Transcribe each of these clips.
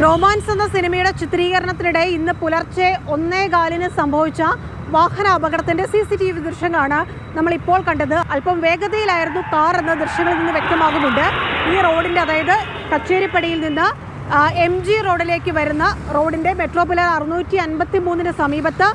Romance എന്ന സിനിമയുടെ ചിത്രീകരണത്തിനിടെ ഇന്ന് പുലർച്ചെ 1:15 സംഭവിച്ച വാഹന അപകടത്തിന്റെ CCTV ദൃശ്യങ്ങളാണ് നമ്മൾ ഇപ്പോൾ കണ്ടത്. അല്പം വേഗതയിലായിരുന്നു കാർ എന്ന ദൃശ്യങ്ങളിൽ നിന്ന് വ്യക്തമാകുന്നുണ്ട്. ഈ റോഡിന്റെ, അതായത് കച്ചേരിപ്പടിയിൽ നിന്ന് MG റോഡിലേക്ക് വരുന്ന റോഡിന്റെ മെട്രോപൊളിറ്റൻ 653 സമീപത്ത്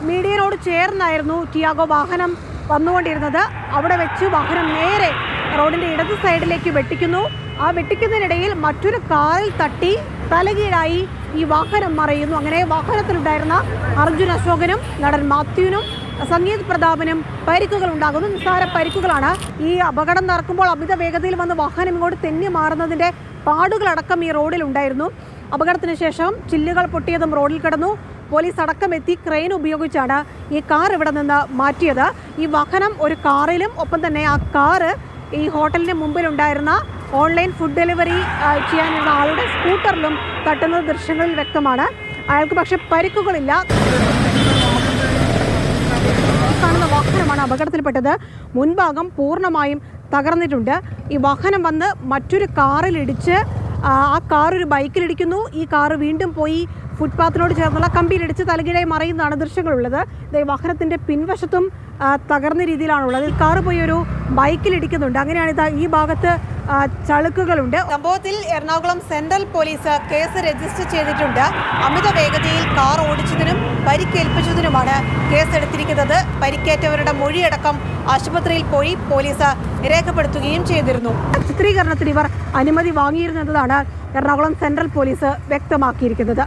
മീഡിയനോട് ചേർന്നായിരുന്നു ടിയാഗോ വാഹനം വന്നുകൊണ്ടിരുന്നത്. അവിടെ വെച്ച് വാഹനം നേരെ റോഡിന്റെ ഇടത് സൈഡിലേക്ക് വെട്ടിക്കുന്നു. ആ വെട്ടിക്കുന്നതിനിടയിൽ മറ്റൊരു കാറിൽ തട്ടി തലകീഴായി ഈ വാഹനം മറയുന്നു. അങ്ങനെ വാഹനത്തിലുണ്ടായിരുന്ന അർജുൻ അശോകനും നടൻ മാത്യുവിനും സംഗീത് പ്രതാപനും പരിക്കുകൾ ഉണ്ടാകുന്നു. നിസ്സാര പരിക്കുകളാണ്. ഈ അപകടം നടക്കുമ്പോൾ അമിത വേഗതയിൽ വന്ന് വാഹനം ഇങ്ങോട്ട് തെന്നി മാറുന്നതിൻ്റെ പാടുകളടക്കം ഈ റോഡിൽ ഉണ്ടായിരുന്നു. അപകടത്തിന് ശേഷം ചില്ലുകൾ പൊട്ടിയതും റോഡിൽ കിടന്നു. പോലീസ് അടക്കം എത്തി ക്രെയിൻ ഉപയോഗിച്ചാണ് ഈ കാർ ഇവിടെ നിന്ന് മാറ്റിയത്. ഈ വാഹനം ഒരു കാറിലും ഒപ്പം തന്നെ ആ കാറ് ഈ ഹോട്ടലിന് മുമ്പിലുണ്ടായിരുന്ന ഓൺലൈൻ ഫുഡ് ഡെലിവറി ചെയ്യാനുള്ള ആളുടെ സ്കൂട്ടറിലും തട്ടുന്ന ദൃശ്യങ്ങളിൽ വ്യക്തമാണ്. അയാൾക്ക് പക്ഷെ പരിക്കുകളില്ല. കാണുന്ന വാഹനമാണ് അപകടത്തിൽപ്പെട്ടത്. മുൻഭാഗം പൂർണ്ണമായും തകർന്നിട്ടുണ്ട്. ഈ വാഹനം വന്ന് മറ്റൊരു കാറിലിടിച്ച് ആ കാർ ഒരു ബൈക്കിലിടിക്കുന്നു. ഈ കാറ് വീണ്ടും പോയി ഫുട്പാത്തിനോട് ചേർന്നുള്ള കമ്പിയിലിടിച്ച് തലകീഴായി മറയുന്നതാണ് ദൃശ്യങ്ങളുള്ളത്. വാഹനത്തിൻ്റെ പിൻവശത്തും തകർന്ന രീതിയിലാണുള്ളത്. കാറ് പോയി ഒരു ബൈക്കിലിടിക്കുന്നുണ്ട്. അങ്ങനെയാണ് ഈ ഭാഗത്ത് ചളുക്കുകളുണ്ട്. സംഭവത്തിൽ Ernakulam central police case register ചെയ്തിട്ടുണ്ട്. അമിത വേഗതയിൽ കാർ ഓടിച്ചതിനും പരിക്കേൽപ്പിച്ചതിനുമാണ് കേസെടുത്തിരിക്കുന്നത്. പരിക്കേറ്റവരുടെ മൊഴിയടക്കം ആശുപത്രിയിൽ പോയി പോലീസ് രേഖപ്പെടുത്തുകയും ചെയ്തിരുന്നു. ചിത്രീകരണത്തിന് ഇവർ അനുമതി വാങ്ങിയിരുന്നതാണ് എറണാകുളം സെൻട്രൽ പോലീസ് വ്യക്തമാക്കിയിരിക്കുന്നത്.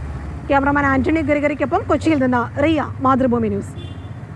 ക്യാമറമാൻ ആന്റണി ഗരിഗരിക്കൊപ്പം കൊച്ചിയിൽ നിന്ന് റിയ, മാതൃഭൂമി ന്യൂസ്.